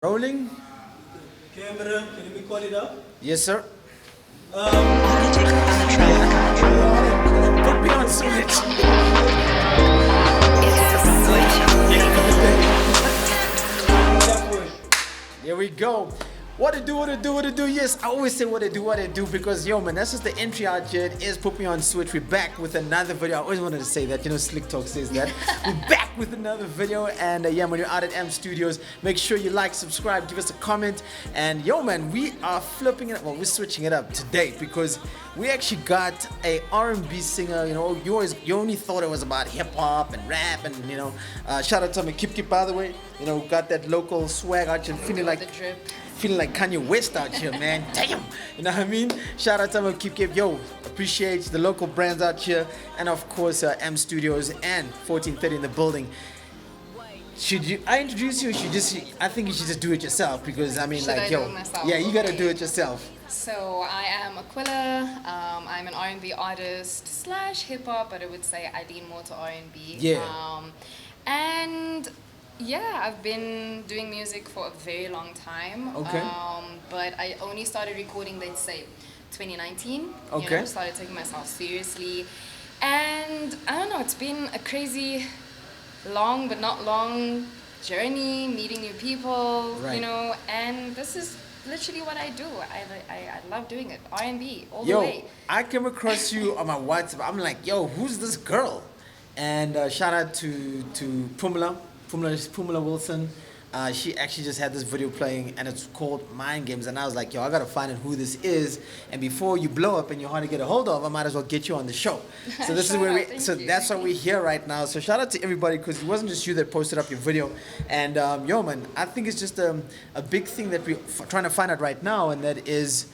Rolling? Camera, can you record it up? Yes, sir. Um, Put me on switch. that push. Here we go. What to do, what to do, what to do. Yes, I always say what to do, what to do because, yo, man, that's just the entry out here. It is Put Me On Switch. We're back with another video. I always wanted to say that. You know, Slick Talk says that. We're back with another video. And, yeah, when you're out at M Studios, make sure you like, subscribe, give us a comment. And, yo, man, we are flipping it up. Well, we're switching it up today because we actually got a R&B singer. You know, you only thought it was about hip-hop and rap. And, you know, shout out to me, Kip, by the way. You know, got that local swag out here and feeling like... Feeling like Kanye West out here, man. Damn. You know what I mean? Shout out to Keep. Yo, appreciate the local brands out here. And of course, M Studios and 1430 in the building. I introduce you? I think you should just do it yourself because I mean, yeah, you gotta do it yourself. So I am Aquilla. I'm an R&B artist slash hip hop, but I would say I lean more to R&B. Yeah. And yeah, I've been doing music for a very long time. Okay. But I only started recording, let's say, 2019. Okay. You know, started taking myself seriously. And I don't know, it's been a crazy, long but not long journey, meeting new people, Right. you know, and this is literally what I do. I love doing it. R&B, all Yo, the way. I came across you on my WhatsApp. I'm like, yo, who's this girl? And shout out to Pumela Wilson. She actually just had this video playing and it's called Mind Games, and I was like, yo, I gotta find out who this is, and before you blow up and you're hard to get a hold of, I might as well get you on the show. So this is where that's why we're here right now. So shout out to everybody because it wasn't just you that posted up your video. And yo, man, I think it's just a big thing that we're trying to find out right now, and that is,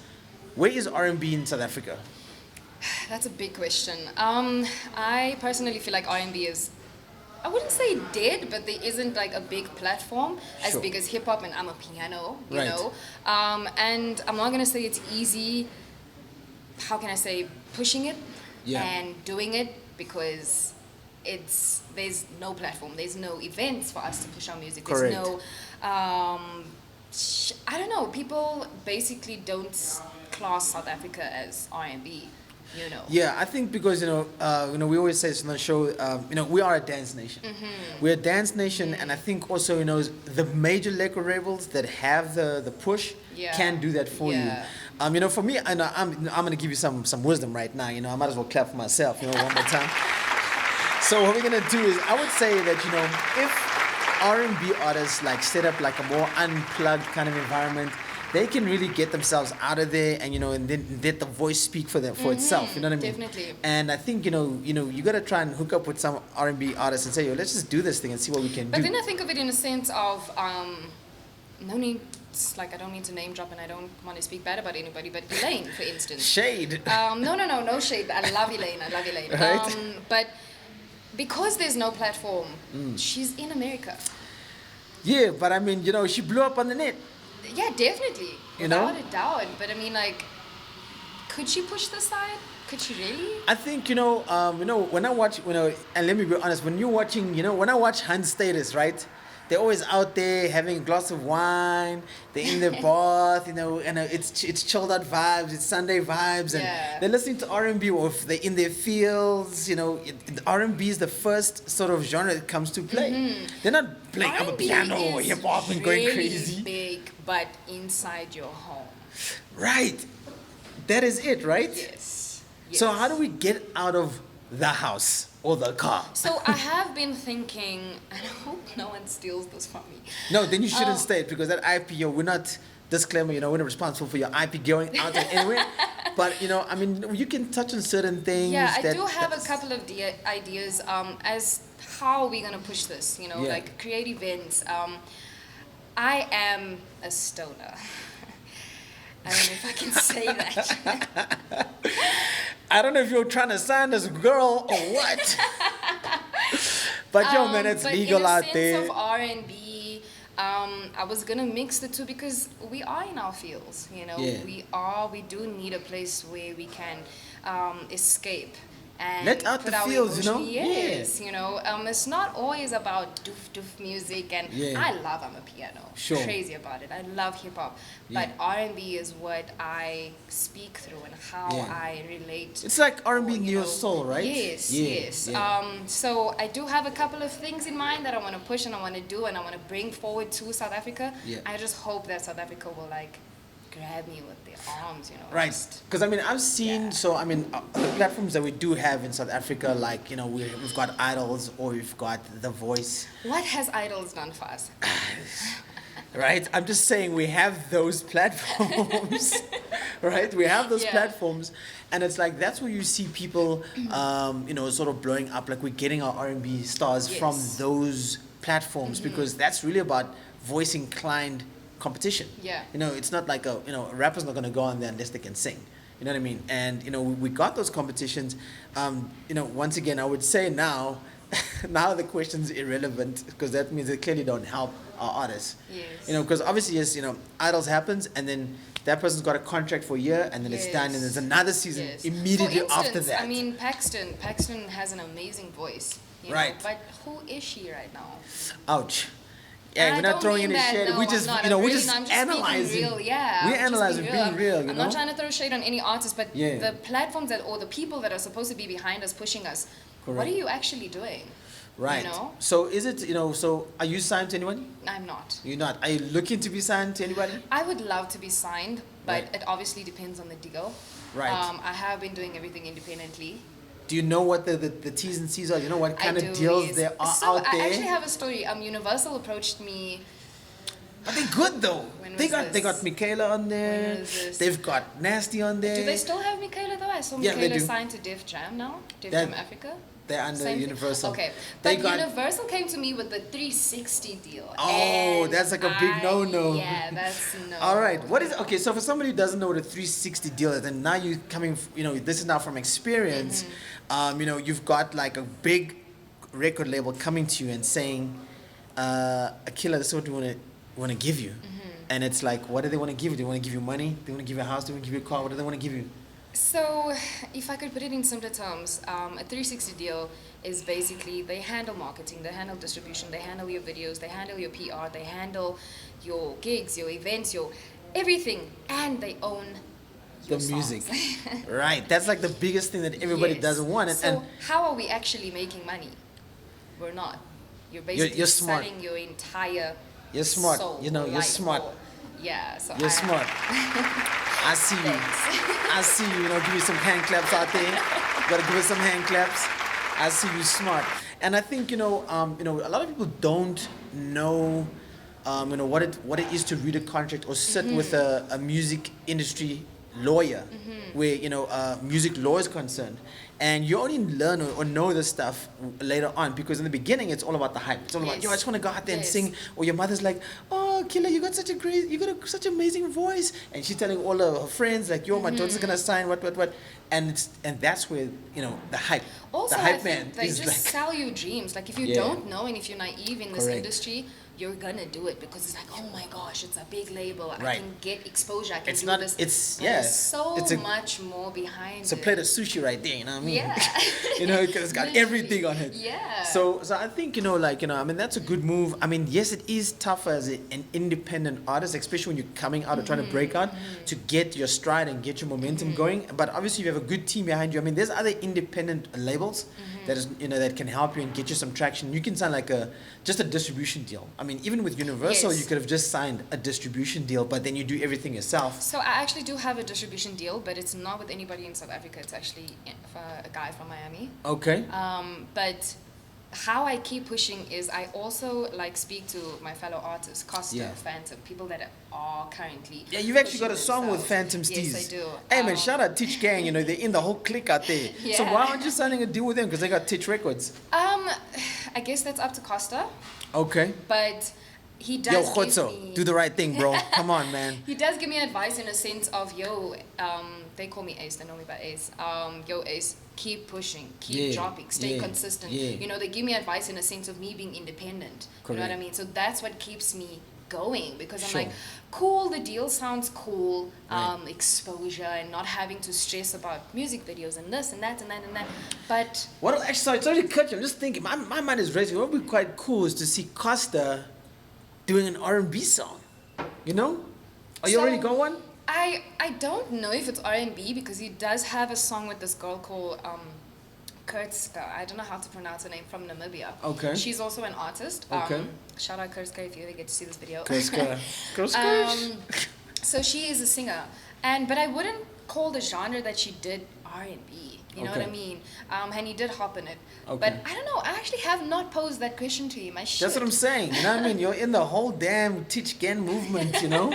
where is R&B in South Africa? That's a big question. I personally feel like R&B is, I wouldn't say dead, but there isn't like a big platform as Sure. big as hip hop, and I'm a piano, you Right. know. And I'm not gonna say it's easy. How can I say pushing it Yeah. and doing it, because there's no platform, there's no events for us to push our music. Correct. There's no I don't know. People basically don't class South Africa as R&B. You know. Yeah, I think because you know we always say this on the show. You know, we are a dance nation. Mm-hmm. We're a dance nation, and I think also the major record labels that have the push Yeah. can do that for Yeah. you. You know, for me, I'm gonna give you some wisdom right now. You know, I might as well clap for myself. You know, one more time. So what we're gonna do is, I would say that if R&B artists like set up like a more unplugged kind of environment, they can really get themselves out of there, and and then let the voice speak for itself. You know what I mean? Definitely. And I think you gotta try and hook up with some R&B artists and say, yo, let's just do this thing and see what we can But do. then I think of it in a sense of no need. It's like I don't need to name drop, and I don't want to speak bad about anybody. But Elaine, for instance. Shade. No shade. I love Elaine. Right. But because there's no platform, she's in America. Yeah, but I mean, she blew up on the net. Yeah, definitely. You know? Without a doubt. But I mean, like, could she push this side? Could she really? I think when I watch and let me be honest, when you're watching, when I watch Hunt Status, right? They're always out there having a glass of wine. They're in their bath, and it's chilled out vibes. It's Sunday vibes, and Yeah. they're listening to R&B, or if they're in their fields. R&B is the first sort of genre that comes to play. They're not playing on a R&B piano or is hip hop and going really crazy. big, but inside your home. Right. That is it, right? Yes. So Yes. how do we get out of the house or the car? So I have been thinking, and I hope no one steals this from me. No, then you shouldn't Oh. stay, because that IP, we're not, disclaimer, we're not responsible for your IP going out there anyway. But, I mean, you can touch on certain things. Yeah, I do have a couple of ideas as how we're gonna push this. Yeah. Like create events. I am a stoner. I don't know if I can say that. I don't know if you're trying to sign this girl or what. But yo, man, it's but legal in a out sense there. of R&B, I was gonna mix the two because we are in our fields. Yeah. We do need a place where we can escape and let out put the our feels, emotion. Yeah. You know, it's not always about doof music, and Yeah. I love amapiano. Sure. Crazy about it. I love hip hop, Yeah. but R&B is what I speak through and how Yeah. I relate. It's like R&B or, you neo know, soul, right? Yes, Yeah, yes. yeah. So I do have a couple of things in mind that I want to push and I want to do and I want to bring forward to South Africa. Yeah. I just hope that South Africa will like grab me with their arms, you know. Right, just- because I mean I've seen Yeah. so I mean the platforms that we do have in South Africa, like you know we've got Idols or we've got The Voice, What has Idols done for us? right? I'm just saying we have those platforms, right? We have those Yeah. platforms, and it's like that's where you see people, you know, sort of blowing up. Like we're getting our R&B stars from Yes. Mm-hmm. those platforms because that's really about voice inclined competition. Yeah. You know, it's not like a a rapper's not gonna go on there unless they can sing. You know what I mean? And you know, we got those competitions. You know, once again, I would say now, now the question's irrelevant because that means they clearly don't help our artists. Yes. You know, because obviously, yes, you know, Idols happens, and then that person's got a contract for a year, and then it's done, and Yes. there's another season Yes. immediately For instance, after that. I mean, Paxton has an amazing voice. You Right. Know, but who is she right now? Ouch. Yeah, And we're I not don't throwing mean any that, shade. no, We I'm just, not. you know, I'm we're really just not. I'm just speaking analyzing. real, yeah. We're I'm just analyzing, being real, you I'm know. not trying to throw shade on any artist, but Yeah. the platforms that or the people that are supposed to be behind us, pushing us. What Correct. are you actually doing? Right. You know? So is it, so are you signed to anyone? I'm not. You're not. Are you looking to be signed to anybody? I would love to be signed, but Right. it obviously depends on the deal. Right. I have been doing everything independently. Do you know what the T's and C's are? You know what kind I of do, deals yes. there are so out there? I actually have a story. Universal approached me. But they're good though. When They was got they this? got Michaela on there. When was this? They've got Nasty on there. Do they still have Michaela though? I saw Yeah, they Michaela do. signed to Def Jam now. Def That- Jam Africa. They're under Same thing? Universal. Okay, They but got- Universal came to me with the 360 deal. Oh, and that's like a big no-no. Yeah, that's no. All right. What is okay? So for somebody who doesn't know what a 360 deal is, and now you coming, this is now from experience. Mm-hmm. You've got like a big record label coming to you and saying, Aquilla, this is what we want to give you, and it's like, what do they want to give you? Do they want to give you money? They want to give you a house? Do they want to give you a car? What do they want to give you? So, if I could put it in simpler terms, a 360 deal is basically they handle marketing, they handle distribution, they handle your videos, they handle your PR, they handle your gigs, your events, your everything, and they own The your music. songs. Right. That's like the biggest thing that everybody Yes. doesn't want. And, So and how are we actually making money? We're not. You're basically you're smart. selling your entire You're smart. soul, You know, you're life, smart. or- yeah, so You're smart. I see you. I see you. You know, give you some hand claps out there. You gotta give us some hand claps. I see you smart. And I think a lot of people don't know, what it is to read a contract or sit with a music industry lawyer, where music law is concerned. And you only learn or know this stuff later on, because in the beginning it's all about the hype. It's all about, Yes. yo, I just want to go out there and Yes. sing. Or your mother's like, oh, Killer, you got such an amazing voice. And she's telling all of her friends like, yo, my daughter's gonna sign what. And that's where the hype. Also, the I hype think man they is just like, sell you dreams. Like if you Yeah. don't know and if you're naive in this Correct. industry, you're gonna do it because it's like, oh my gosh, it's a big label. I Right. can get exposure. I can It's do not- this. it's- But yeah, There's so it's a- much more behind it's a it. plate of sushi right there, you know what I mean? Yeah. Because it's got Literally. everything on it. Yeah. So I think, I mean, that's a good move. I mean, yes, it is tougher as an independent artist, especially when you're coming out or trying to break out, to get your stride and get your momentum going. But obviously, you have a good team behind you. I mean, there's other independent labels that is, that can help you and get you some traction. You can sign like just a distribution deal. I mean, even with Universal, Yes. you could have just signed a distribution deal, but then you do everything yourself. So I actually do have a distribution deal, but it's not with anybody in South Africa. It's actually for a guy from Miami. Okay. But how I keep pushing is I also speak to my fellow artists, Costa, Yeah. Phantom, people that are currently Yeah, you've actually got a pushing song with themselves. Phantom Steez. Yes, I do. Hey man, shout out Titch Gang. They're in the whole clique out there. So Yeah. why aren't you signing a deal with them? Because they got Titch Records. I guess that's up to Costa, Okay. but he does Yo, give Khotso, me, do the right thing, bro. Come on, man. he does give me advice in a sense of, they call me Ace, they know me by Ace. Yo, Ace, keep pushing, keep Yeah, dropping, stay yeah, consistent. yeah. They give me advice in a sense of me being independent. You know what I Correct. mean? So that's what keeps me going, because I'm Sure. like, cool, the deal sounds cool, exposure and not having to stress about music videos and this and that and that and that. But What actually, sorry to cut you. I'm just thinking. My mind is racing. What would be quite cool is to see Costa doing an R&B song. You know? Oh, you So- already got one? I don't know if it's R&B because he does have a song with this girl called Kurtska. I don't know how to pronounce her name, from Namibia. Okay. She's also an artist. Okay. Shout out Kurtska if you ever get to see this video. Kurtska. So she is a singer, but I wouldn't call the genre that she did R&B. You know what I Okay. mean? And he did hop in it. Okay. But I don't know. I actually have not posed that question to him. I should. That's what I'm saying. You know what I mean? You're in the whole damn Teach Again movement, you know?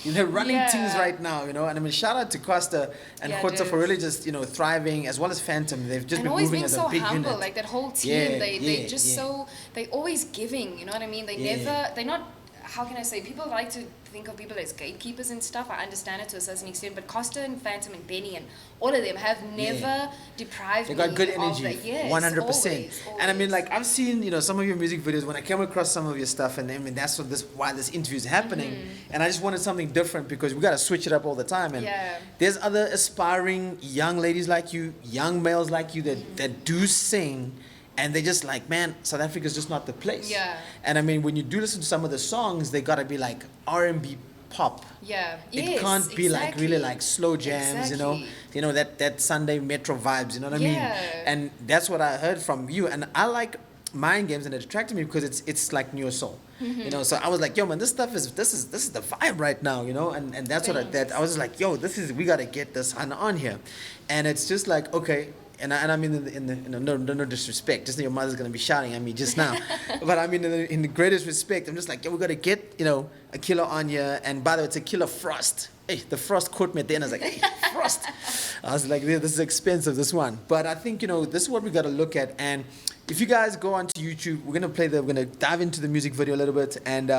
They're running Yeah. things right now, you know? And I mean, shout out to Costa and Yeah, Khotsa for dude. really just, you know, thriving, as well as Phantom. They've just And been always moving being as so a big humble, unit. like that whole team. Yeah, they just yeah. so they always giving. You know what I mean? They Yeah. they're not. How can I say? People like to think of people as gatekeepers and stuff. I understand it to a certain extent, but Costa and Phantom and Benny and all of them have never deprived They me got good of energy, that. Yes, 100%. always, And I mean, always. like, I've seen, you know, some of your music videos. When I came across some of your stuff, and I mean, that's what why this interview is happening. And I just wanted something different because we gotta switch it up all the time. And Yeah. there's other aspiring young ladies like you, young males like you that do sing. And they're just like, man, South Africa's just not the place. Yeah. And I mean, when you do listen to some of the songs, they gotta be like R&B pop. Yeah. It Yes, can't be like really exactly. like slow jams, Exactly. you know that Sunday Metro vibes, you know what I mean? Yeah. And that's what I heard from you. And I like Mind Games, and it attracted me because it's like neo soul, Mm-hmm. you know. So I was like, yo, man, this is the vibe right now, you know. And that's what I was just like, yo, we gotta get this on here, and it's just like, okay. And I mean, no disrespect. Just your mother's gonna be shouting at me just now, but I mean, in the greatest respect, I'm just like, yo, we gotta get, you know, Aquilla on here. And by the way, it's Aquilla Frost. Hey, the Frost caught me at the end. I was like, hey, Frost. I was like, this is expensive, this one. But I think, you know, this is what we gotta look at. And if you guys go onto YouTube, we're gonna dive into the music video a little bit. And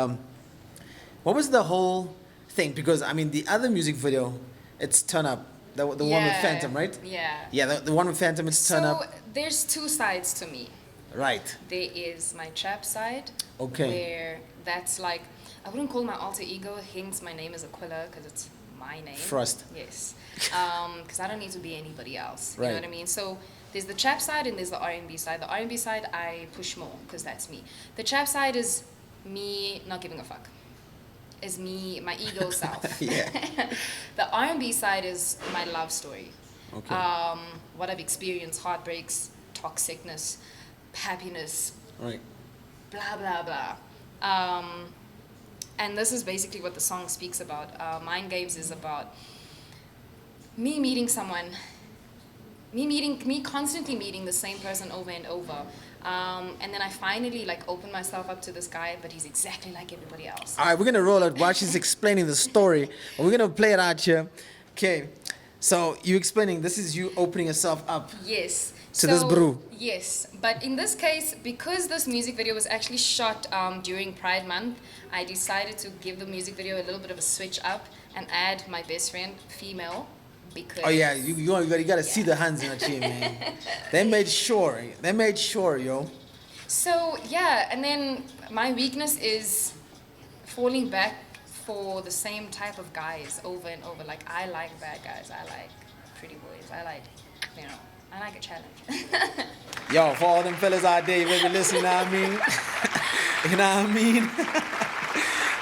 what was the whole thing? Because I mean, the other music video, it's Turn Up. The one with Yeah. Phantom, right? Yeah. Yeah, the one with Phantom, it's Turn So Up. there's two sides to me. Right. There is my trap side, Okay. where that's like, I wouldn't call my alter ego, hence my name is Aquilla because it's my name. Frost. Yes. Because I don't need to be anybody else. You Right. know what I mean? So there's the trap side and there's the R&B side. The R&B side I push more because that's me. The trap side is me not giving a fuck. Is me, my ego self. Yeah. The R&B side is my love story. Okay. What I've experienced, heartbreaks, toxicness, happiness, Right. blah blah blah. And this is basically what the song speaks about. Mind Games is about me meeting someone, me constantly meeting the same person over and over. And then I finally like open myself up to this guy, but he's exactly like everybody else. All right, we're gonna roll it while she's explaining the story. We're gonna play it out here. Okay. So you explaining, this is you opening yourself up. Yes. To this brew. Yes, but in this case, because this music video was actually shot during Pride Month, I decided to give the music video a little bit of a switch up and add my best friend, female, because. Oh yeah, you gotta see the hands in her chin, man. They made sure, yo. So yeah, and then my weakness is falling back for the same type of guys over and over. Like I like bad guys, I like pretty boys, I like, you know, I like a challenge. Yo, for all them fellas out there, you maybe listen, you know what I mean? You know what I mean?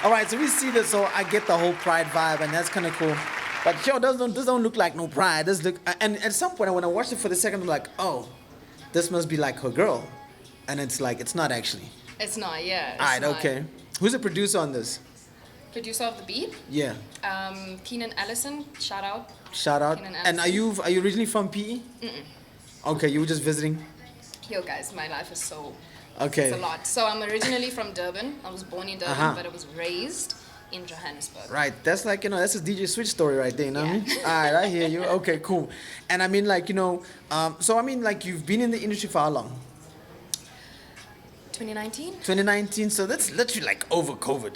All right, so we see this, so I get the whole pride vibe, and that's kind of cool. But yo, this don't look like no pride. This look, and at some point when I watched it for the second, I'm like, oh, this must be like her girl, and it's like it's not actually. It's not, yeah. It's All right, not. okay. Who's the producer on this? Producer of the beat, Yeah, Keenan Allison, shout out. shout out. Keenan And are you Allison. originally from PE? Okay, you were just visiting. Yo guys, my life is so, Okay. it's a lot. So I'm originally from Durban. I was born in Durban, Uh-huh. but I was raised in Johannesburg. Right, that's like, you know, that's a DJ Switch story right there, you know what I mean? All right, I hear you. Okay, cool. And I mean, like, you know, so I mean, like, you've been in the industry for how long? 2019. 2019, so that's literally like over COVID.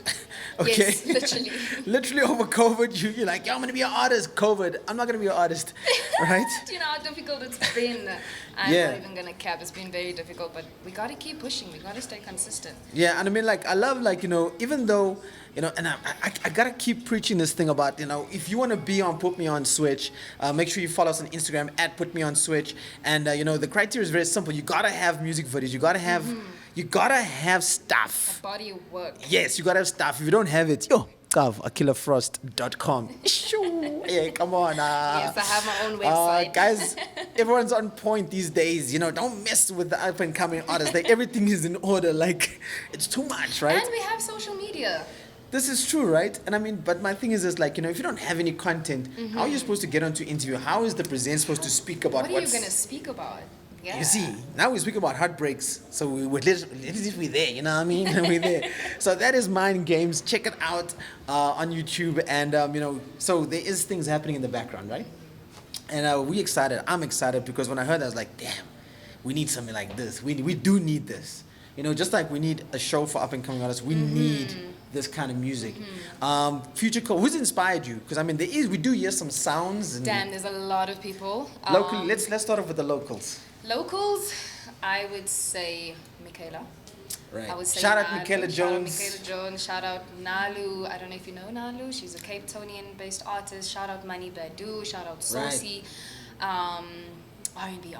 Okay? Yes, literally. Literally over COVID, you're like, yo, I'm gonna be an artist. COVID, I'm not gonna be an artist, right? Do you know how difficult it's been? I'm Yeah. not even gonna cap. It's been very difficult, but we gotta keep pushing. We gotta stay consistent. Yeah, and I mean, like, I love, like, even though, and I gotta keep preaching this thing about, if you want to be on Put Me On Switch, make sure you follow us on Instagram at Put Me On Switch. And, the criteria is very simple. You gotta have music videos. You gotta have, stuff. A body of work. Yes, you gotta have stuff. If you don't have it, aquillafrost.com. Shoo. Yeah, come on. Yes, I have my own website. Guys, everyone's on point these days. Don't mess with the up and coming artists. Like, everything is in order. Like, it's too much, right? And we have social media. This is true, right? And I mean, but my thing is like, if you don't have any content, how are you supposed to get onto interview? How is the presenter supposed to speak about What are you going to speak about? Yeah. You see, now we speak about heartbreaks, so we're there, you know what I mean? We're there. So that is Mind Games. Check it out on YouTube, and so there is things happening in the background, right? And we excited. I'm excited because when I heard that, I was like, damn, we need something like this. We do need this. Just like we need a show for up and coming artists, we need this kind of music. Future who's inspired you? Because I mean, we do hear some sounds. And Damn, there's a lot of people. locally, let's start off with the locals. Locals, I would say Michaela. Right. I would say Shout out Nalu. Michaela Jones. Shout out Michaela Jones. Shout out Nalu. I don't know if you know Nalu. She's a Cape Townian-based artist. Shout out Mani Badu. Shout out Saucy. R&B.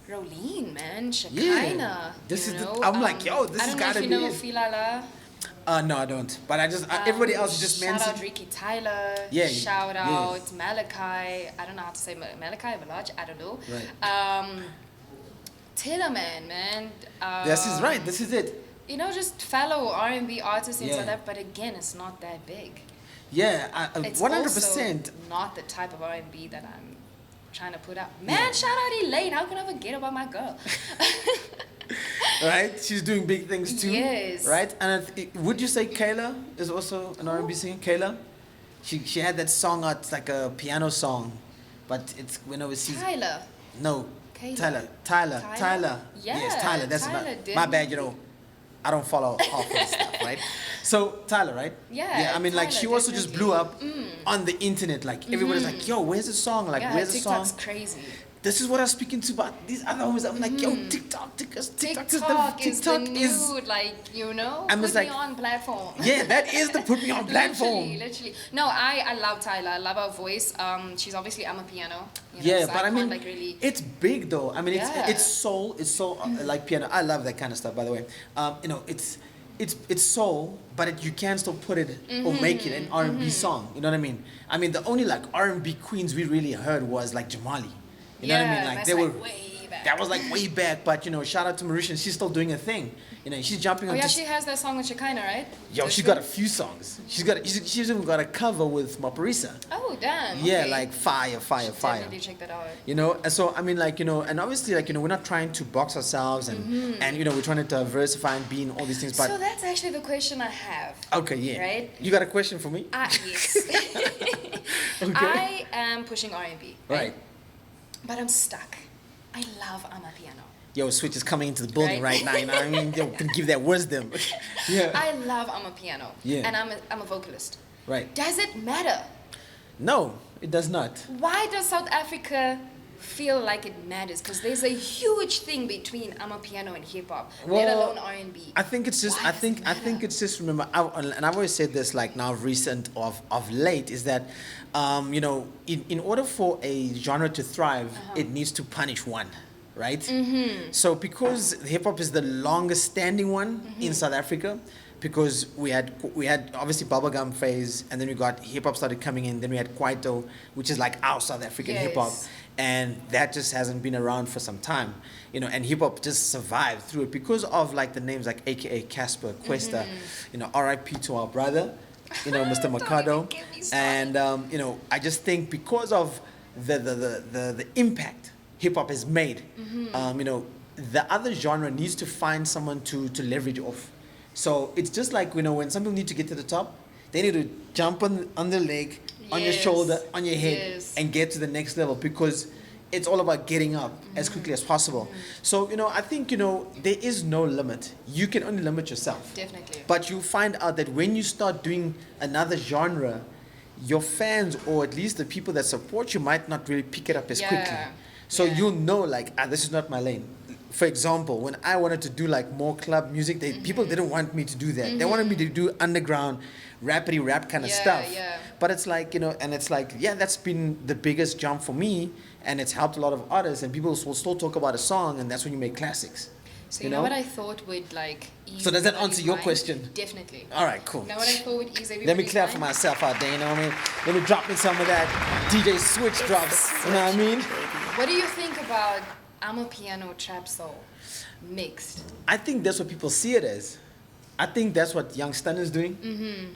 Rolene, man. Shekinah. Yeah. This is I'm like, yo, this has got to be I don't know if you know Filala. No, I don't. But I just everybody else just mentioned. Shout out Ricky Tyler. Yeah. Shout out Malachi. I don't know how to say Malachi Malaj. I don't know. Right. Tillerman, man. This is right. This is it. Just fellow R&B artists in Yeah. South Africa, but again, it's not that big. Yeah, It's 100%. also not the type of R&B that I'm trying to put out. Man, shout out Elaine. How can I forget about my girl? Right? She's doing big things too. Yes. Right? And would you say Kayla is also an R&B singer? Kayla? She had that song out, it's like a piano song, but it's when overseas. Tyler. No. Kayla. Tyler. Yeah, Yes, Tyler. That's Tyler my bad, I don't follow half of the stuff, right? So Tyler, right? Yeah, I mean, like, Tyler, she also just blew up definitely. on the internet. Like, everybody's like, yo, where's the song? Like, Yeah, where's the song? TikTok's crazy. This is what I was speaking to about these other homies. I'm like, yo, TikTok TikTok is is the new, I'm put just me like, on platform. yeah, that is the put me on platform. Literally. No, I love Tyler. I love her voice. She's obviously I'm a piano. Yeah, so but I mean, can't, really. it's big though. I mean, Yeah. it's soul. It's so like piano. I love that kind of stuff. By the way, it's soul, but you can still put it or make it an R&B song. You know what I mean? I mean, the only like R&B queens we really heard was like Jamali. You know what I mean? Like that's they were. way back. That was like way back, but shout out to Mauritian. She's still doing a thing. She's jumping on. Oh yeah, she has that song with Shekinah, right? Yo, she got a few songs. She's even got a cover with Maparisa. Oh damn. Yeah, okay. like fire. Definitely check that out. And so I mean, like, and obviously, like, we're not trying to box ourselves and we're trying to diversify and be in all these things. But So that's actually the question I have. okay, yeah. Right? You got a question for me? Yes. Okay. I am pushing R&B. Right. But I'm stuck. I love Amapiano. Yo, Switch is coming into the building right now. You know what I mean? Yo, can give that wisdom. Yeah. I love Amapiano. Yeah. And I'm a vocalist. Right. Does it matter? No, it does not. Why does South Africa feel like it matters? Because there's a huge thing between Amapiano and hip hop, let alone R&B. I think it's just. Why I does think. it I think matter? it's just. Remember, and I've always said this, like now, recent of late, is that, in order for a genre to thrive, it needs to punish one, right? So because hip hop is the longest standing one in South Africa, because we had obviously bubblegum phase, and then we got hip hop started coming in. Then we had Kwaito, which is like our South African hip hop. Yes. And that just hasn't been around for some time, and hip hop just survived through it because of like the names like AKA Casper, Questa, R.I.P. to our brother, Mr. Don't Mercado, even get me started. and I just think because of the impact hip hop has made, the other genre needs to find someone to leverage off. So it's just like when some people need to get to the top, they need to jump on the leg, on your Yes. shoulder, on your head, Yes. and get to the next level, because it's all about getting up as quickly as possible. So, I think, there is no limit. You can only limit yourself. Definitely. But you'll find out that when you start doing another genre, your fans, or at least the people that support you, might not really pick it up as quickly. So you'll know, like, this is not my lane. For example, when I wanted to do like more club music, people didn't want me to do that. They wanted me to do underground, rapidy rap kind of stuff. Yeah. But it's like, and it's like, that's been the biggest jump for me, and it's helped a lot of artists, and people will still talk about a song, and that's when you make classics. So you know what I thought would like ease So does that everybody's answer your mind? question? Definitely. All right, cool. You know what I thought would ease everybody's Let me clear for mind? myself out there, you know what I mean? Let me drop me some of that DJ Switch drops, you know what I mean? What do you think about I'm a piano trap soul mixed? I think that's what people see it as. I think that's what Young Stunner's doing.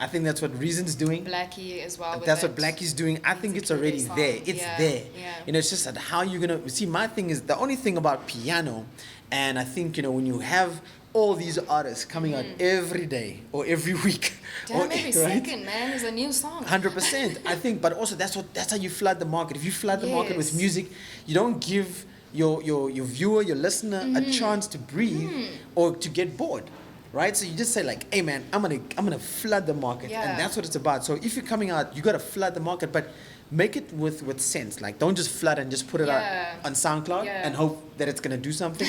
I think that's what Reason's doing. Blackie as well. With That's that. what Blackie's doing. I think it's Aquilla already song. there. It's there. Yeah. It's just that how you're gonna see. My thing is the only thing about piano, and I think when you have all these artists coming out every day or every week, Damn, or every second, man, is a new song. 100%. I think, but also that's how you flood the market. If you flood the market with Yes. music, you don't give your viewer, your listener, a chance to breathe or to get bored. Right, so you just say like, "Hey man, I'm gonna flood the market," Yeah. and that's what it's about. So if you're coming out, you gotta flood the market, but make it with sense. Like, don't just flood and just put it out on SoundCloud and hope that it's gonna do something.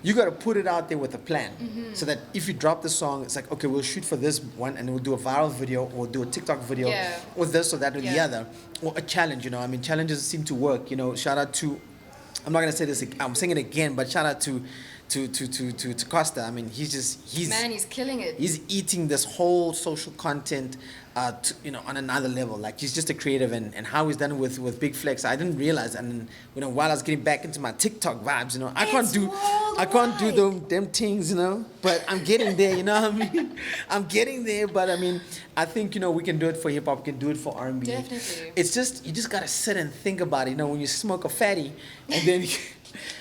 You gotta put it out there with a plan, so that if you drop the song, it's like, okay, we'll shoot for this one, and we'll do a viral video, or do a TikTok video, or this or that or the other, or a challenge. I mean, challenges seem to work. Shout out to, I'm not gonna say this, I'm saying it again, but shout out to Costa. I mean, he's killing it. He's eating this whole social content, on another level. Like, he's just a creative, and how he's done it with Big Flex, I didn't realize. And while I was getting back into my TikTok vibes, I can't do them things, But I'm getting there, you know what I mean? I'm getting there, but I mean, I think we can do it for hip hop, we can do it for R&B. Definitely. It's just you just gotta sit and think about it. When you smoke a fatty, and then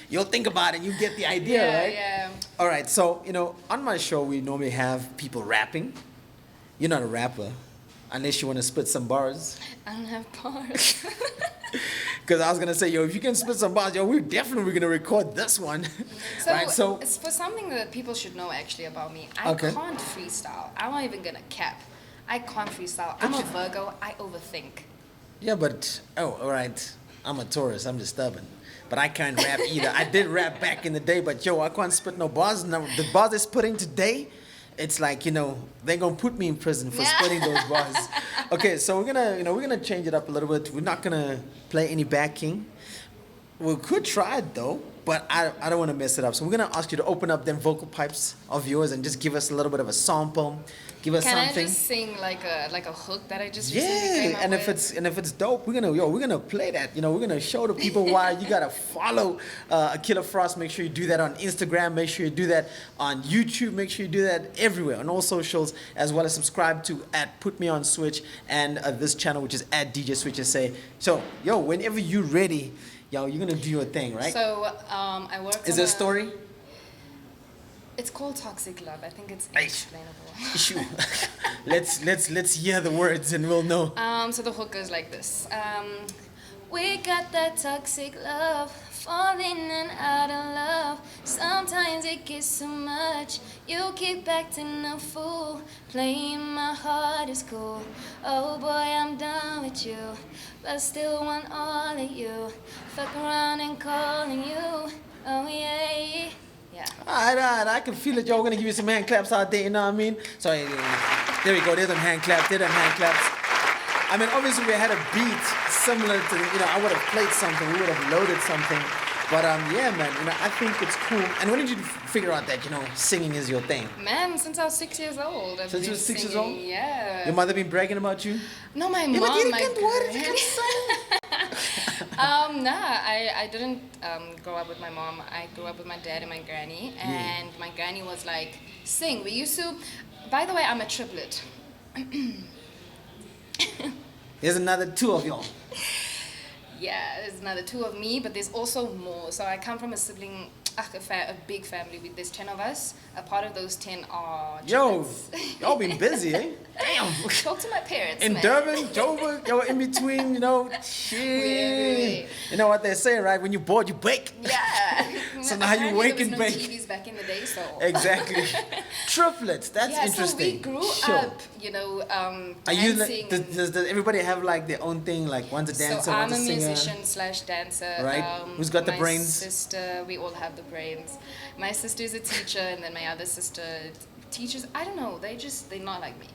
you'll think about it, you get the idea, right? Yeah. All right, so, on my show, we normally have people rapping. You're not a rapper, unless you want to spit some bars. I don't have bars. Because I was going to say, if you can spit some bars, we're definitely going to record this one. So, right, so it's for something that people should know actually about me. I can't freestyle. I'm not even going to cap. I can't freestyle. I'm a Virgo. I overthink. Yeah, but, all right. I'm a Taurus. I'm just stubborn. But I can't rap either. I did rap back in the day, but I can't spit no bars. Now, the bars they're spitting today, it's like, they're gonna put me in prison for spitting those bars. Okay, so we're gonna change it up a little bit. We're not gonna play any backing. We could try it though, but I don't want to mess it up. So we're gonna ask you to open up them vocal pipes of yours and just give us a little bit of a sample. Give us something. Can I just sing like a hook that I just recently came up with? and if it's dope, we're gonna play that. We're gonna show the people why you gotta follow Aquilla Frost. Make sure you do that on Instagram. Make sure you do that on YouTube. Make sure you do that everywhere on all socials, as well as subscribe to @PutMeOnSwitch and this channel, which is @djswitch. So whenever you're ready, you're gonna do your thing, right? So I worked. Is there a story? It's called Toxic Love. I think it's inexplainable. Issue. let's hear the words and we'll know. So the hook goes like this. We got that toxic love, falling in out of love. Sometimes it gets too much. You keep acting a fool, playing my heart is cool. Oh boy, I'm done with you, but still want all of you. Fuck around and calling you. Oh yeah. Yeah. All right, I can feel it. Y'all gonna give you some hand claps out there, you know what I mean? So there we go, there's them hand claps, I mean, obviously we had a beat similar to, I would have played something, we would have loaded something. But yeah, man, I think it's cool. And when did you figure out that, singing is your thing? Man, since I was 6 years old. Since you were 6 years old? Yeah. Your mother been bragging about you? No, my mom, I didn't grow up with my mom. I grew up with my dad and my granny. And my granny was like, sing. We used to, by the way, I'm a triplet. There's another two of y'all. Yeah, there's another two of me, but there's also more. So I come from a sibling, a big family. There's 10 of us. a part of those 10 are Yo, triplets. y'all been busy, eh? Damn. Talk to my parents, In man. Durban, Joburg, yo, in between, you know, shit. Everywhere. You know what they say, right? When you're bored, you bake. Yeah. So now you Apparently wake there was and no bake. TVs back in the day, so. Exactly. Triplets, that's Yeah, interesting. so we grew Sure. up, you know, Are you dancing. like, does everybody have like their own thing? Like one's a dancer, So I'm one's a a singer? musician slash dancer. Right. Who's got the my brains? Sister, we all have the brains. My sister is a teacher, and then my other sister teachers. I don't know. They're not like me.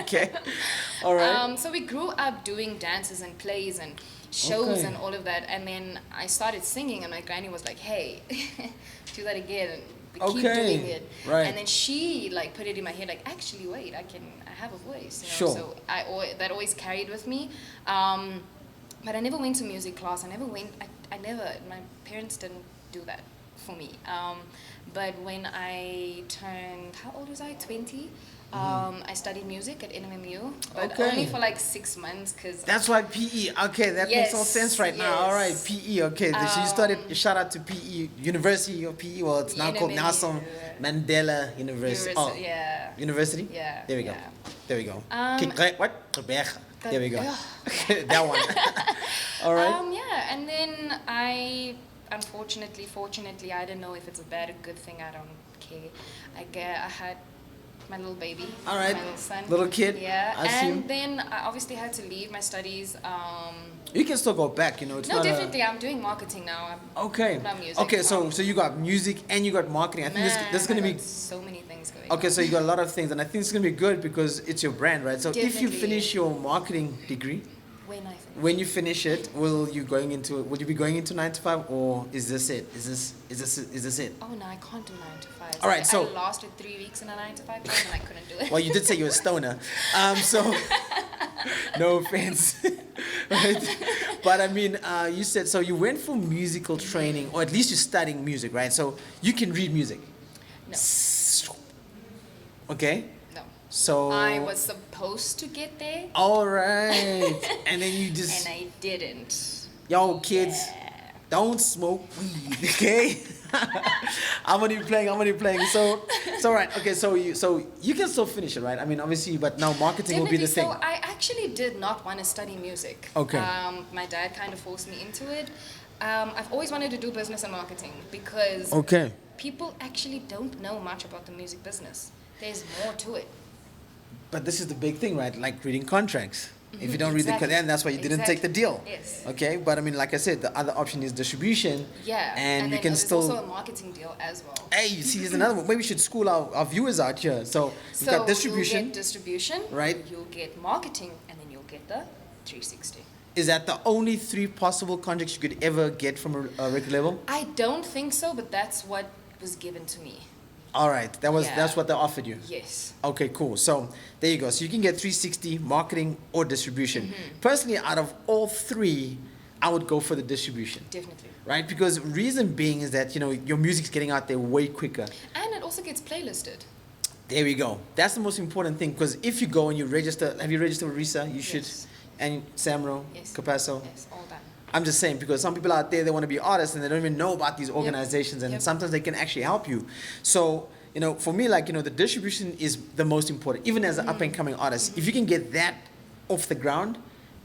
Okay. All right. So we grew up doing dances and plays and shows Okay. and all of that, and then I started singing, and my granny was like, "Hey, do that again." Keep Okay. doing it. Right. And then she like put it in my head like, actually, wait, I have a voice. You know? Sure. So that always carried with me. But I never went to music class. I never, my parents didn't do that for me. But when I turned, how old was I? 20. I studied music at NMMU, but Okay. only for like 6 months because That's why PE. Okay, that makes all Yes, sense right now. All right, yes. PE. Okay, so you started. Shout out to PE, University of PE. Well, it's now called NMMU. Nelson Mandela University. Oh, yeah. University. Yeah, There we go. yeah. There we go. What? There we go. That one. All right. Yeah, and then fortunately, I don't know if it's a bad or good thing. I don't care. I had my little baby. All right. My little son. Little kid. Yeah, I see. and then I obviously had to leave my studies. You can still go back. You know, it's No, not definitely. I'm doing marketing now. Okay. Not music. Okay, so you got music and you got marketing. I think this is Man, gonna I be got so many things going. okay. on. So you got a lot of things, and I think it's gonna be good because it's your brand, right? So if you Definitely. finish your marketing degree, When I finish. will you be going into 9 to 5, or is this it? Is this it? Oh no, I can't do 9 to 5. All right, I so- lasted 3 weeks in a 9 to 5 job and I couldn't do it. Well, you did say you're a stoner, so no offense, right? But I mean, you said so you went for musical training, or at least you're studying music, right? So you can read music. No, Okay. no. So I was supposed to get there all right, and then you just and I didn't. yo kids, don't smoke weed, okay? I'm gonna be playing. So right, okay. So you can still finish it, right? I mean, obviously, but now marketing will be the Definitely. thing. So I actually did not want to study music. Okay. My dad kind of forced me into it. I've always wanted to do business and marketing because Okay. people actually don't know much about the music business. There's more to it. But this is the big thing, right? Like reading contracts. If you don't read Exactly. the then that's why you didn't take the deal. Yes. Okay, but I mean, like I said, the other option is distribution. Yeah. And you then can there's still. also a marketing deal as well. Hey, you see, there's another one. Maybe we should school our viewers out here. So you've So got distribution. you'll get distribution, Right. You'll get marketing, and then you'll get the 360. Is that the only 3 possible contracts you could ever get from a record label? I don't think so, but that's what was given to me. All right, Yeah. that's what they offered you. Yes. Okay, cool. So there you go. So you can get 360, marketing or distribution. Mm-hmm. Personally, out of all 3, I would go for the distribution. Definitely. Right? Because reason being is that, you know, your music's getting out there way quicker. And it also gets playlisted. There we go. That's the most important thing. Because if you go and you register, have you registered with RISA? You should. Yes. And Samro, Yes. Capasso. Yes, all done. I'm just saying, because some people out there, they want to be artists and they don't even know about these organizations, and Yep. sometimes they can actually help you. So, you know, for me, like, you know, the distribution is the most important, even as an up and coming artist. If you can get that off the ground,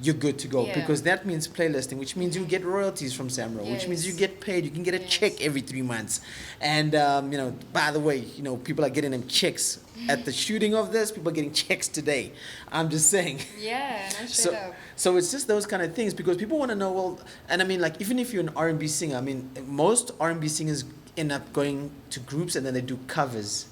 you're good to go, Yeah. because that means playlisting, which means you get royalties from Samro, which means you Yes. get paid. You can get a Yes. check every 3 months. And, you know, by the way, you know, people are getting them checks at the shooting of this. People are getting checks today. I'm just saying. Yeah, no, straight up. So it's just those kind of things, because people want to know, well, and I mean, like, even if you're an R&B singer, I mean, most R&B singers end up going to groups and then they do covers.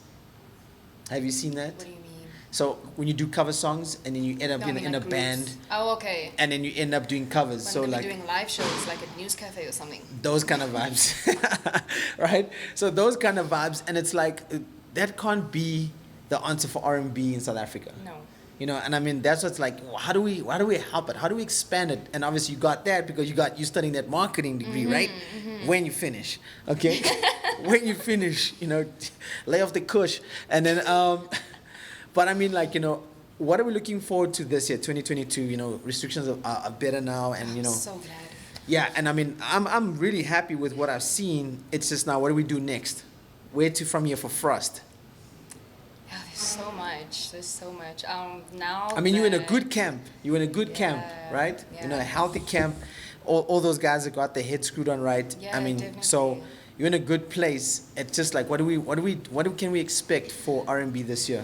Have you seen that? What do you mean? So when you do cover songs and then you end up No, I mean in a like groups. band Oh, okay. and then you end up doing covers. When So they're like doing live shows, like at News Cafe or something. those kind of vibes, right? So those kind of vibes, and it's like that can't be the answer for R&B in South Africa. No. You know, and I mean, that's what's like, how do we help it? How do we expand it? And obviously you got that because you studying that marketing degree, right? When you finish, okay? When you finish, you know, lay off the kush. And then, but I mean, like, you know, what are we looking forward to this year, 2022? You know, restrictions are better now, and, you know. So glad. Yeah, and I mean, I'm really happy with what I've seen. It's just now, what do we do next? where to from here for Frost? Yeah, there's so much. There's so much. Now. I mean, you're in a that- good camp. You're in a good camp, Yeah, right? In a yeah. healthy camp. All those guys that got their head screwed on right. Yeah, I mean, definitely. so you're in a good place. It's just like, what can we expect for R&B this year?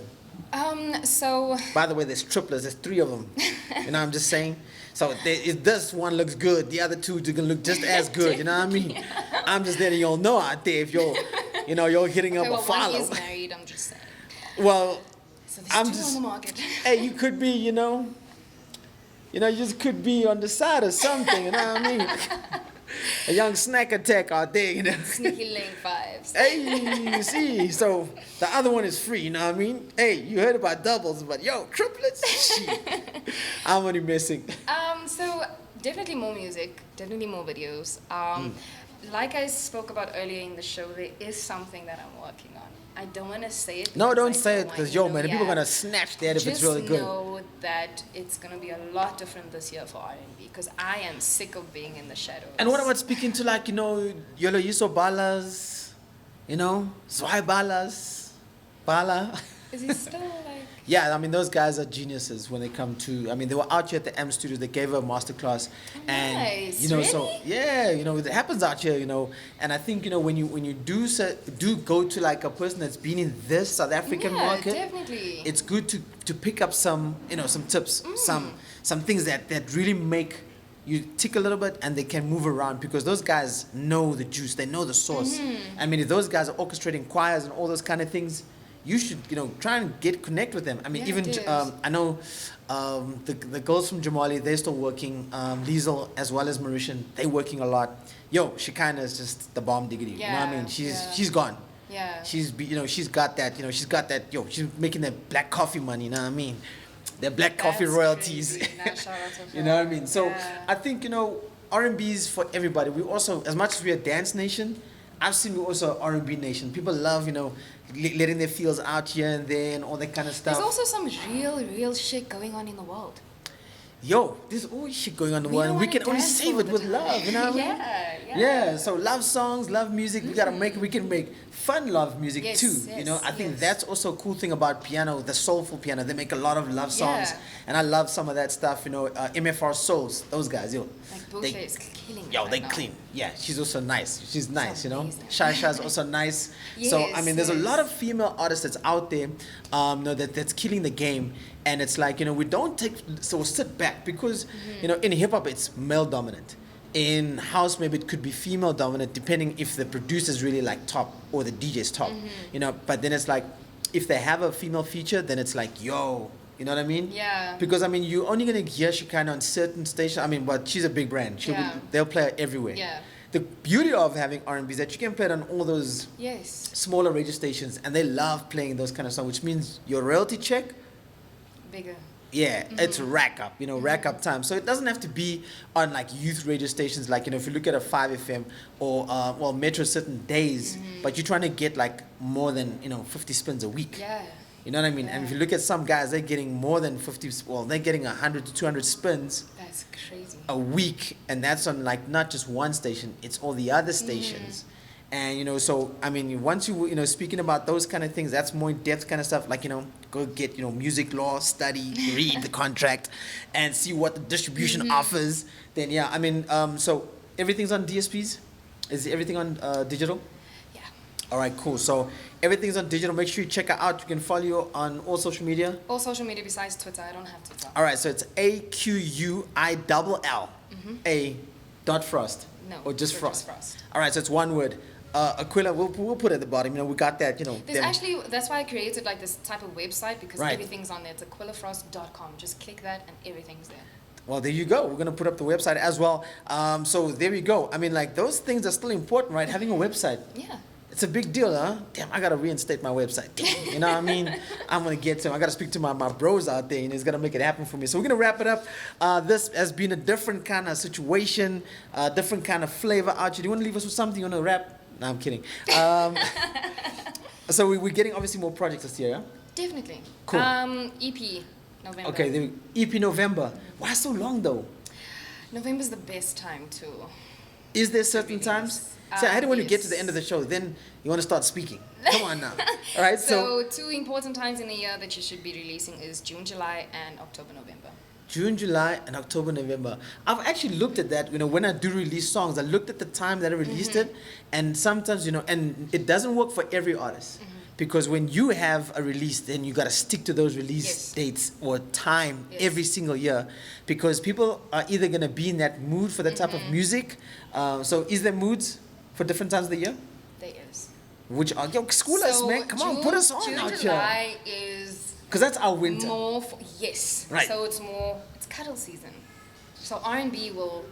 So By the way, there's triplets. There's 3 of them. You know what I'm just saying? So if this one looks good, the other 2 are gonna look just as good. You know what I mean? I'm just letting y'all know out there if you're hitting up okay, well, a follow. one is married. I'm just saying. Well, So there's I'm 2 just- on the market. hey, you could be, you just could be on the side of something. You know what I mean? A young snack attack out there. Sneaky link vibes. Hey, you see, so the other one is free, you know what I mean? Hey, you heard about doubles, but yo, triplets? Shit. I'm only missing. So definitely more music, definitely more videos. Hmm. Like I spoke about earlier in the show, there is something that I'm working on. I don't want to say it. No, because don't I say it, want because you yo, to man, know, people are yeah. gonna snatch that if it's Just really good. know that it's gonna be a lot different this year for R&B because I am sick of being in the shadows. And what about speaking to Yolo Yuso Balas, Swai Balas, Bala? Is he still like? Yeah, I mean, those guys are geniuses when they come to, they were out here at the M Studios, they gave a masterclass. And, Nice. so, Really? yeah, it happens out here, and I think, when you do go to like a person that's been in this South African Yeah, market, definitely. it's good to pick up some, some tips, some things that really make you tick a little bit and they can move around because those guys know the juice, they know the sauce. I mean, if those guys are orchestrating choirs and all those kind of things, you should, try and connect with them. I mean, Yeah, even it is. I know the girls from Jamali, they're still working. Liesel as well as Mauritian, they're working a lot. Yo, she kind of is just the bomb diggity. You know what I Yeah, mean? yeah. She's gone. Yeah. She's got that. She's got that. Yo, she's making that black coffee money. You know what I mean? The black coffee That's royalties. crazy. Nah, shout out to You know what I her. mean? So Yeah. I think R&B is for everybody. We also, as much as we're a dance nation, I've seen we're also an R&B nation. People love letting their feels out here and there and all that kind of stuff. There's also some real shit going on in the world. Yo, there's always shit going on in the We world, don't and we wanna can only dance save all it the with time. love. You know what I mean? Yeah. Yeah, so love songs, love music. We gotta we can make fun love music Yes, too. yes, I think yes. that's also a cool thing about piano, the soulful piano. They make a lot of love songs, Yeah. and I love some of that stuff. MFR Souls, those guys, Like they- Bullshit is killing it Yo, right they now. clean. Yeah, she's also nice. She's nice, amazing. Shasha's also nice. So I Yes, mean, there's a yes. lot of female artists that's out there, that's killing the game. And it's like we don't sit back because in hip hop it's male dominant. In house maybe it could be female dominant depending if the producer's really like top or the DJ's top. But then it's like if they have a female feature, then it's like yo. You know what I mean? Yeah. Because I mean, you're only gonna hear Shekinah on certain stations. I mean, but she's a big brand. They'll play her everywhere. Yeah. The beauty of having R&B is that you can play it on all those Yes. smaller radio stations, and they love playing those kind of songs, which means your royalty check, Bigger. yeah, it's rack up. Rack up time. So it doesn't have to be on like youth radio stations, like if you look at a 5FM or Metro certain days, but you're trying to get like more than 50 spins a week. Yeah. You know what I mean? And if you look at some guys, they're getting more than 50, they're getting 100 to 200 spins That's crazy. a week, and that's on like not just one station, it's all the other stations. And so I mean, once you speaking about those kind of things, that's more in-depth kind of stuff, like go get music law, study, read the contract and see what the distribution offers. Then yeah, I mean, so everything's on DSPs. Is everything on digital? Yeah. All right, cool. So everything's on digital. Make sure you check her out. You can follow you on all social media. All social media besides Twitter. I don't have Twitter. All right, so it's AQUILL A dot Frost. No. Or just so Frost. Just Frost. All right, so it's one word. Aquilla, we'll put it at the bottom. We got that. There's them- actually, that's why I created like this type of website because Right. everything's on there. It's aquillafrost.com. Just click that and everything's there. Well, there you go. We're gonna put up the website as well. So there you go. I mean, like those things are still important, right? Having a website. Yeah. It's a big deal, huh? Damn, I gotta reinstate my website. Damn, you know what I mean? I'm gonna get to him. I gotta speak to my bros out there, and he's gonna make it happen for me. So we're gonna wrap it up. This has been a different kind of situation, different kind of flavor out here. Do you wanna leave us with something? You wanna wrap? No, I'm kidding. So we're getting obviously more projects this year, yeah? Definitely. Cool. EP, November. Okay, there EP November. Why so long though? November's the best time to Is there certain times? So I hate it when you get to the Yes. end of the show, then you want to start speaking. Come on now. All right, So two important times in a year that you should be releasing is June, July, and October, November. June, July, and October, November. I've actually looked at that. When I do release songs, I looked at the time that I released it, and sometimes and it doesn't work for every artist. Because when you have a release, then you gotta stick to those release Yes. dates or time Yes. every single year, because people are either gonna be in that mood for that type of music. So is there moods for different times of the year? There is. Which are school us, So man? Come on, put us on June, out here. July is Because that's our winter. more for, yes. Right. So it's cuddle season. So R&B will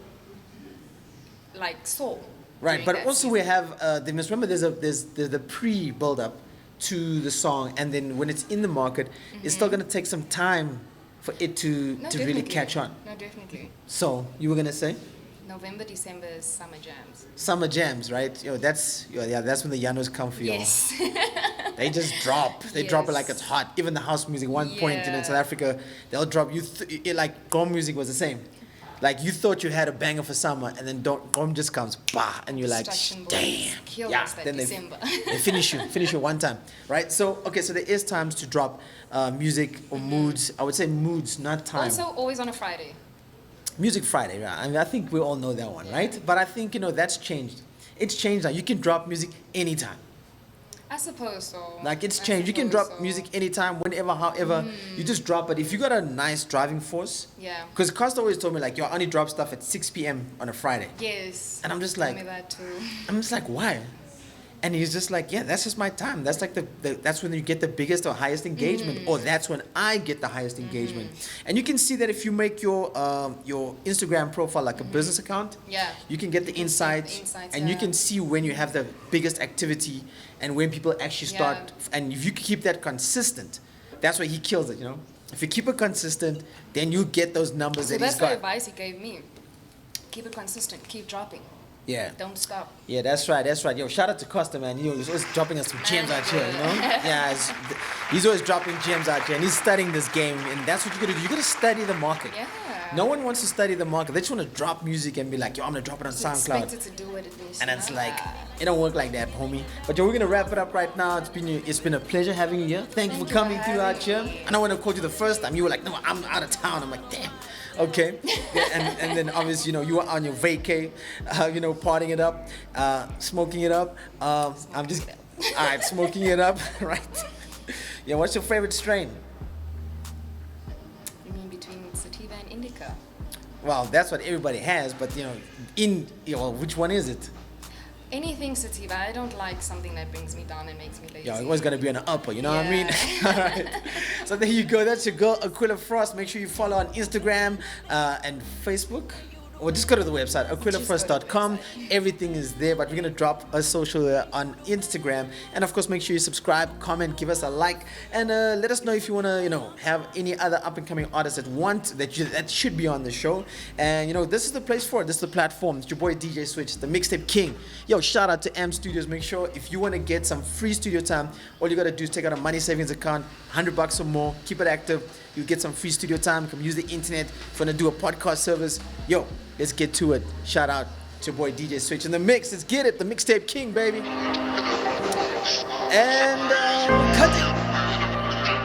like soar. Right, during but that also season. we have. They must remember there's the pre build up to the song, and then when it's in the market, it's still gonna take some time for it to No, to really definitely. catch on. No, definitely. So you were gonna say November, December is summer jams. summer jams, right? That's when the Yanos come for you. Yes. They just drop. They drop it like Yes. it's hot. Even the house music. One point in Yeah. South Africa, they'll drop you. Like Gom music was the same. Like you thought you had a banger for summer, and then Gom just comes, bah, and you're like, Destruction damn. Boys killed us that Then December. they finish you one time, right? So okay, so there is times to drop music or moods. I would say moods, not time. Also, always on a Friday. Music Friday, right? I mean, I think we all know that one, right? But I think that's changed. It's changed now. You can drop music anytime. I suppose so. Like it's I changed. You can suppose drop so. music anytime, whenever, however. You just drop it. If you got a nice driving force. Yeah. Because Costa always told me like, yo, I only drop stuff at 6 p.m. on a Friday. Yes. And I'm just Tell like- me that too. I'm just like, why? And he's just like, yeah, that's just my time. That's like that's when you get the biggest or highest engagement, or that's when I get the highest engagement. And you can see that if you make your Instagram profile like a business account, Yeah. you can get the You can see insights, the insights, and you yeah. can see when you have the biggest activity and when people actually start. Yeah. And if you keep that consistent, that's why he kills it. If you keep it consistent, then you get those numbers So that he's that's the got. advice he gave me. Keep it consistent. Keep dropping. Yeah. Don't stop. Yeah, that's right. Yo, shout out to Costa, man. He's always dropping us some gems out here, Yeah, he's always dropping gems out here, and he's studying this game, and that's what you gotta do. You gotta study the market. Yeah. No one wants to study the market. They just want to drop music and be like, yo, I'm gonna drop it on SoundCloud. Expected to do what it is. And it's like, it don't work like that, homie. But yo, we're gonna wrap it up right now. It's been a pleasure having you here. Thank you for Thank you coming for through having out here. I know when I called you the first time, you were like, no, I'm out of town. I'm like, damn. Okay. Yeah, and then obviously, you were on your vacay, partying it up, smoking it up. I'm just, all right, smoking it up, right? Yeah, what's your favorite strain? You mean between sativa and indica? Well, that's what everybody has, but which one is it? Anything sativa. I don't like something that brings me down and makes me lazy. Yeah, it was gonna be an upper, you know what I mean? Yeah. All right. So there you go. That's your girl Aquilla Frost. Make sure you follow on Instagram and Facebook. Or just go to the website, aquillafrost.com. Everything is there, but we're going to drop a social on Instagram. And of course, make sure you subscribe, comment, give us a like, and let us know if you want to, have any other up-and-coming artists that should be on the show. And, this is the place for it. This is the platform. It's your boy DJ Switch, the mixtape king. Yo, shout out to M Studios. Make sure if you want to get some free studio time, all you got to do is take out a money savings account, $100 or more, keep it active. You get some free studio time. Come use the internet. If you want to do a podcast service, yo, let's get to it. Shout out to your boy DJ Switch in the mix. Let's get it. The mixtape king, baby. And cut it.